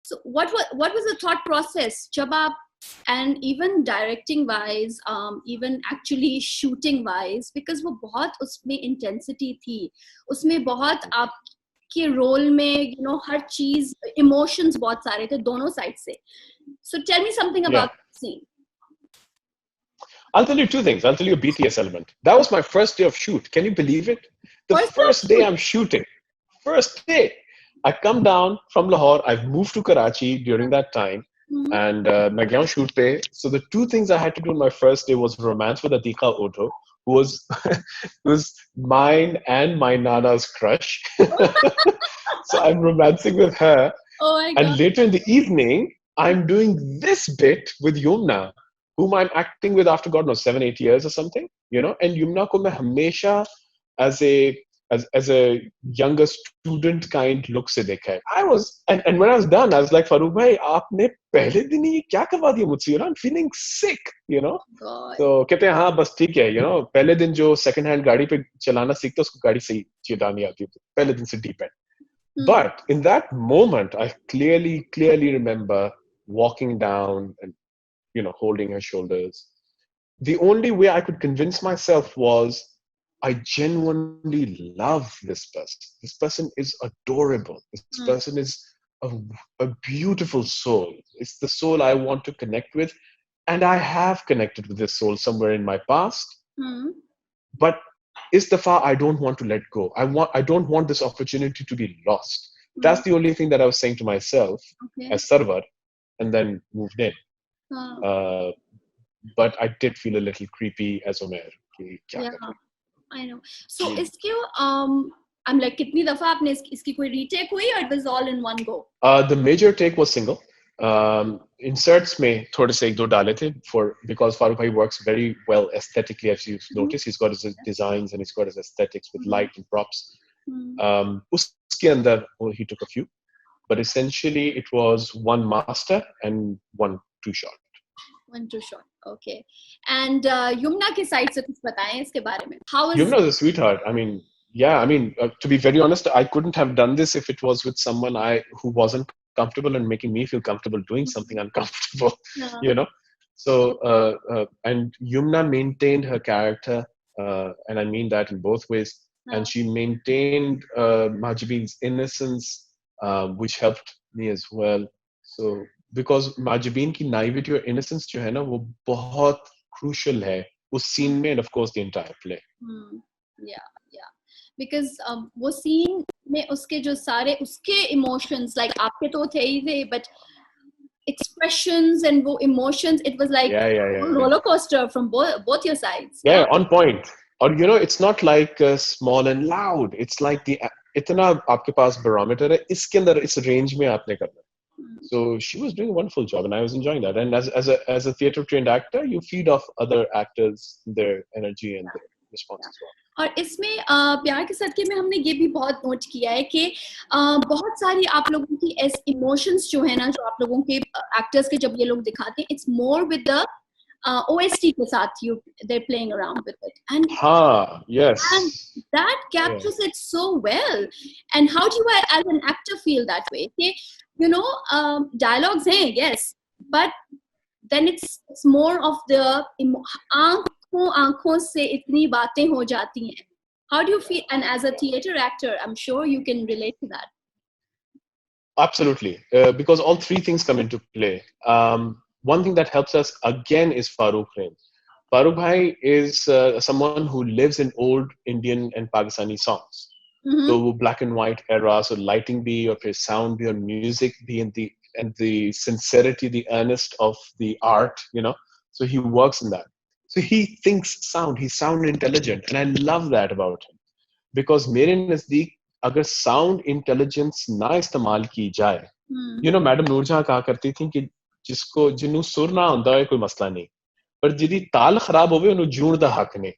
So what was the thought process जब आप, and even directing wise, even actually shooting wise, because वो बहुत उसमें intensity थी, उसमें बहुत आपके रोल में हर चीज, emotions बहुत सारे थे दोनों साइड से. So tell me something about the scene. I'll tell you two things. I'll tell you a BTS element. That was my first day of shoot. Can you believe it? The first day I'm shooting. First day. I come down from Lahore. I've moved to Karachi during that time. And मैं गया हूँ shoot पे. So the two things I had to do on my first day was romance with Atika Odo, who was mine and my Nana's crush. So I'm romancing with her. Oh my God. And later in the evening, I'm doing this bit with Yumna, whom I'm acting with after God knows 7-8 years or something, And Yumna ko main hamesha as a younger student kind look se dekha hai. And when I was done, I was like, Farooq bhai, aapne pehle din hi kya karwa diya mujhse? I'm feeling sick, God. So कहते हैं हाँ बस ठीक है, पहले दिन जो second hand गाड़ी पे चलाना सीखता उसको गाड़ी सही चलानी आती है, पहले दिन से deep end. But in that moment, I clearly remember walking down and, holding her shoulders. The only way I could convince myself was I genuinely love this person. This person is adorable. This person is a beautiful soul. It's the soul I want to connect with. And I have connected with this soul somewhere in my past. But Istafa, I don't want to let go. I don't want this opportunity to be lost. That's the only thing that I was saying to myself as Sarwar, and then moved in. But I did feel a little creepy as Umair. Yeah, I know. So iske I'm like, kitni dafa aapne iski koi retake hui, or it was all in one go? The major take was single. Inserts में थोड़े से एक दो डाले थे because Farooq bhai works very well aesthetically, as you've noticed. He's got his designs and he's got his aesthetics with light and props. उसके अंदर he took a few, but essentially it was one master and one two shot. One two shot, okay. And Yumna के side से कुछ बताएं इसके बारे में. How is Yumna is a sweetheart. To be very honest, I couldn't have done this if it was with someone who wasn't comfortable and making me feel comfortable doing something uncomfortable, So, and Yumna maintained her character, and I mean that in both ways. And she maintained Mahjabeen's innocence, which helped me as well. So, because Mahjabeen ki naivety or innocence jo hai na, wo bahut crucial hai us scene mein, and of course the entire play. Yeah. Because वो scene में उसके जो सारे उसके emotions, like आपके तो थे ही थे, but expressions and वो emotions, it was like a roller coaster from both your sides. Yeah, on point. Or it's not like small and loud. It's like इतना आपके पास barometer है, इसके अंदर इस range में आपने करना. So she was doing a wonderful job, and I was enjoying that. And as a theatre trained actor, you feed off other actors their energy and their response as well. और इसमें प्यार के सदके में हमने ये भी बहुत नोट किया है कि बहुत सारी आप लोगों की इमोशंस जो है ना, जो आप लोगों के एक्टर्स के जब ये लोग दिखाते हैं, it's more with the OST के साथ they're playing around with it, and yes, and that captures it so well. And how do you as an actor feel that way? Dialogues हैं, yes, but then it's more of the आंखों से इतनी बातें हो जाती हैं. How do you feel? And as a theater actor, I'm sure you can relate to that. Absolutely, because all three things come into play. One thing that helps us again is Farooq Rain. Farooq bhai is someone who lives in old Indian and Pakistani songs. So black and white era, so lighting be, or sound be, or music be, and the sincerity, the earnest of the art, So he works in that. So he thinks sound, he's sound intelligent, and I love that about him. Because मेरे नज़दीक अगर sound intelligence ना इस्तेमाल की जाए, madam Noor Jahan कहा करती थी कि जिन्हों सुर ना होता है कोई मसला नहीं, पर जिदी ताल खराब होवे उन्हों जूण दा हक नहीं.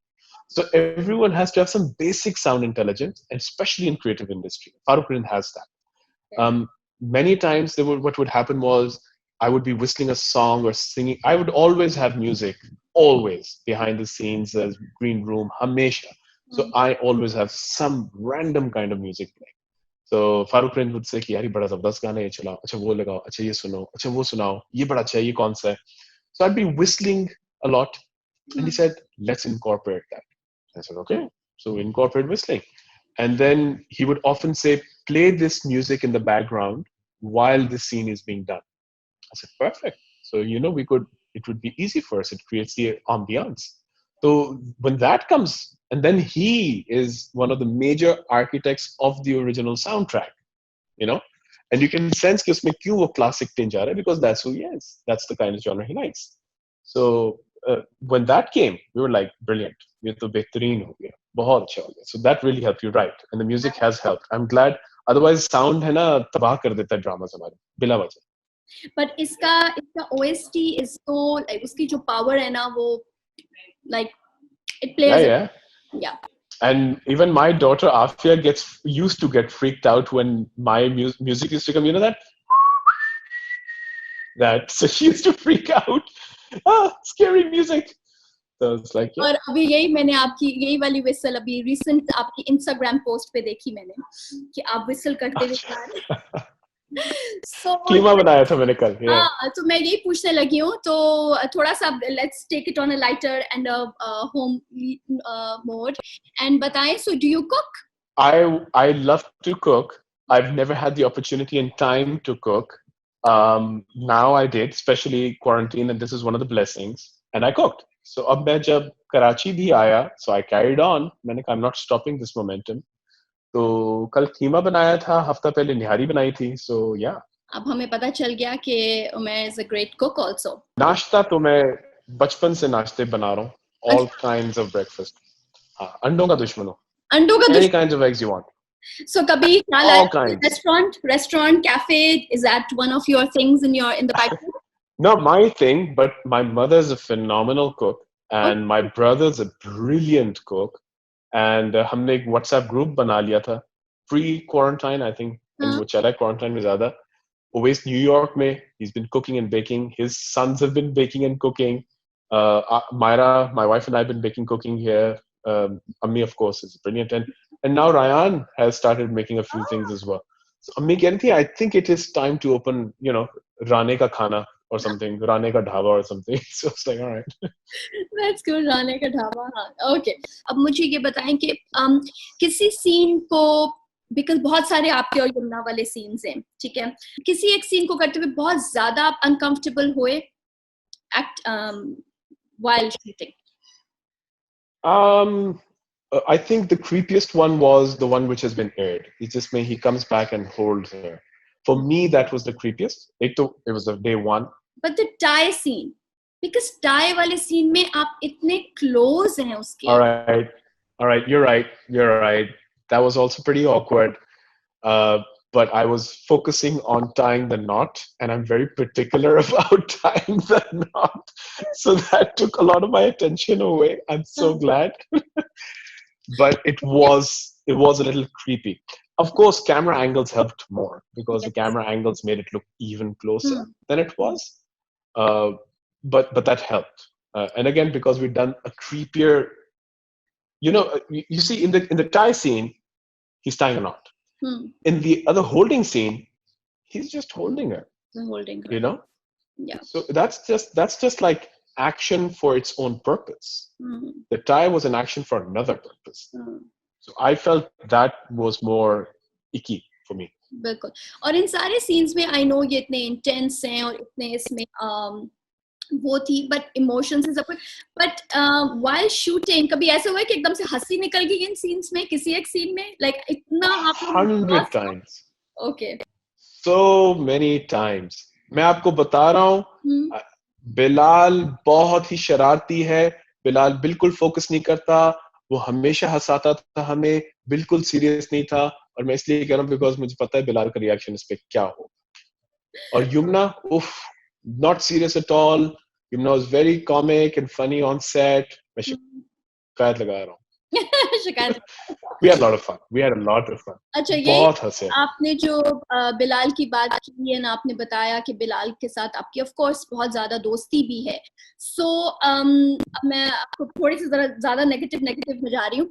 So everyone has to have some basic sound intelligence, and especially in creative industry. Farooq Rain has that. Many times what would happen was I would be whistling a song or singing. I would always have music, always behind the scenes, green room, hamesha. So I always have some random kind of music playing. So Farooq Rain would say कि यार ये बड़ा जबरदस्त गाना है, ये चलाओ, अच्छा वो लगाओ, अच्छा ये सुनो, अच्छा वो सुनाओ, ये बड़ा अच्छा है, ये कौन सा है? So I'd be whistling a lot, and he said, let's incorporate that. I said, okay. So we incorporate whistling. And then he would often say, play this music in the background while this scene is being done. I said, perfect. So, it would be easy for us. It creates the ambiance. So when that comes, and then he is one of the major architects of the original soundtrack, you know, and you can sense कि उसमें क्यों वो classic tinge आ रहा है, because that's who he is. That's the kind of genre he likes. So when that came, we were like, brilliant. ये तो बेहतरीन हो गया, बहुत अच्छा हो गया. So that really helped. You're right, and the music has helped. I'm glad. Otherwise, sound है ना तबाह कर देता है dramas हमारे बिला वजह. But इसका OST is so like उसकी जो power है ना वो like it plays Yeah. yeah. And even my daughter Afia used to get freaked out when my music used to come. You know that. So she used to freak out. Scary music. So it's like, yeah. और अभी यही वाली whistle अभी recent आपकी Instagram post पे देखी मैंने कि आप विसल करते हुए So कीमा बनाया था मैंने कल. Yeah. तो मैं यही पूछने लगी हूँ, तो थोड़ा सा let's take it on a lighter and a home mode and बताएं. So do you cook? I love to cook. I've never had the opportunity and time to cook. Now I did, especially quarantine, and this is one of the blessings. And I cooked. So अब मैं जब कराची भी आया, so I carried on. मैंने कहा I'm not stopping this momentum. तो कल कीमा बनाया था, हफ्ता पहले निहारी बनाई थी. So yeah. अब हमें पता चल गया कि Umar is a great cook also. नाश्ता तो मैं बचपन से नाश्ते बना रहा हूँ. All kinds of breakfast. हाँ, अंडों का दुश्मन हो. Any kinds of eggs you want. So कभी all kinds. Restaurant, cafe, is that one of your things in the pipeline? Not my thing, but my mother's a phenomenal cook, and my brother's a brilliant cook. And हमने एक WhatsApp group बना लिया था pre-quarantine, I think, and वो चला quarantine में ज़्यादा. Always New York में, he's been cooking and baking. His sons have been baking and cooking. Myra, my wife, and I have been baking, cooking here. Ammi, of course, is brilliant, and now Ryan has started making a few things as well. So Ammi कह रही थी, I think it is time to open, Rane ka khana or something, Rane ka dhaba or something. So it's like, all right. That's good, Rane ka dhaba. Okay. अब मुझे ये बताएं कि किसी scene को, because बहुत सारे आपके और यमुना वाले scenes हैं, ठीक है? किसी एक scene को करते हुए बहुत ज़्यादा आप uncomfortable हुए while shooting? I think the creepiest one was the one which has been aired. He comes back and holds her. For me, that was the creepiest. It was the day one. But the tie scene, because tie wale scene में आप इतने close हैं उसके. All right. You're right. That was also pretty awkward. But I was focusing on tying the knot, and I'm very particular about tying the knot. So that took a lot of my attention away. I'm so glad. But it was a little creepy. Of course, camera angles helped more, because the camera angles made it look even closer than it was. But that helped. And again, because we'd done a creepier, you see in the tie scene, he's tying a knot. In the other holding scene, he's just holding her. Yeah. So that's just like action for its own purpose. The tie was an action for another purpose. So I felt that was more icky for me. बिल्कुल. और इन सारे scenes में I know ये इतने intense हैं और इतने इसमें वो थी, but emotions is up. But while shooting, कभी ऐसा हुआ कि एकदम से हंसी निकल गई इन scenes में, किसी एक scene में, like इतना आप 100 times. Okay. So many times. मैं आपको बता रहा हूँ, बिलाल बहुत ही शरारती है. बिलाल बिल्कुल फोकस नहीं करता. वो हमेशा हंसाता था हमें, बिल्कुल सीरियस नहीं था. और मैं इसलिए कह रहा हूँ बिकॉज मुझे पता है बिलाल का रिएक्शन इस पे क्या हो. और Yamuna, not serious at all. Yumna was very comic and funny on set. मैं शिकायत लगा रहा हूँ. We had a lot of fun. अच्छा, बहुत हंसे. आपने जो बिलाल की बात की है ना, आपने बताया कि बिलाल के साथ आपकी ऑफ कोर्स बहुत ज्यादा दोस्ती भी है. सो मैं आपको थोड़ी सी ज्यादा नेगेटिव में जा रही हूँ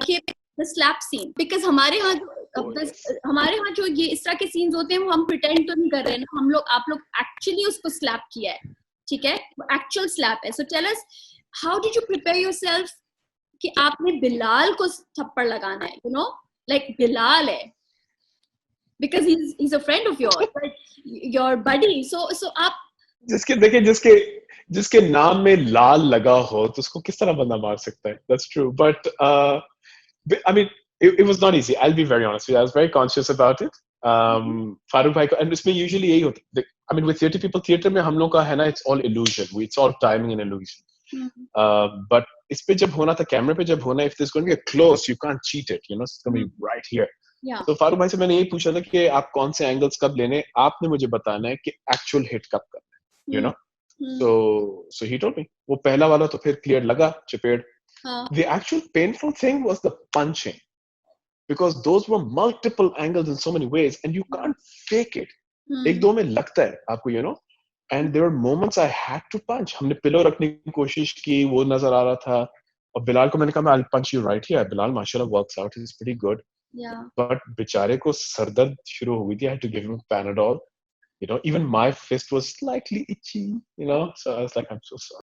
कि the slap scene, because हमारे यहाँ अब बस हमारे यहाँ जो ये इस तरह के सीन्स होते हैं वो हम प्रिटेंड तो नहीं कर रहे हैं ना, हम लोग आप लोग एक्चुअली उसको स्लैप किया है, ठीक है, एक्चुअल स्लैप है. So tell us how did you prepare yourself कि आपने बिलाल को थप्पड़ लगाना है, यू नो, लाइक बिलाल है because he's a friend of yours, like your buddy. So आप जिसके देखिए जिसके नाम में लाल लगा हो तो उसको किस तरह बंदा मार सकता है. That's true, but I mean it was not easy. I'll be very honest with you. I was very conscious about it. Farooq भाई को, and इसमें usually यही होता है. I mean with theater people, theater में हम लोग का है ना, it's all illusion. It's all timing and illusion. But इस पे जब होना था, कैमरे पे जब होना, if there's going to be a close, you can't cheat it. You know, it's going to be right here. yeah तो फारूक भाई से मैंने यही पूछा था कि आप कौन से एंगल्स कब लेने, आपने मुझे बताना है कि एक्चुअल हिट कब करना है, you know. So he told me वो पहला वाला तो फिर क्लियर लगा, चपेड़. The actual painful thing was the punching, because those were multiple angles in so many ways and you can't fake it. एक दो में लगता है आपको, you know. And there were moments I had to punch. हमने pillow रखने की कोशिश की, वो नजर आ रहा था, और बिलाल को मैंने कहा I'll punch you right here. Bilal माशाल्लाह works out, he's pretty good. yeah But बेचारे को सरदर्द शुरू हो गई थी. I had to give him Panadol. You know, even my fist was slightly itchy, you know. So I was like, I'm so sorry.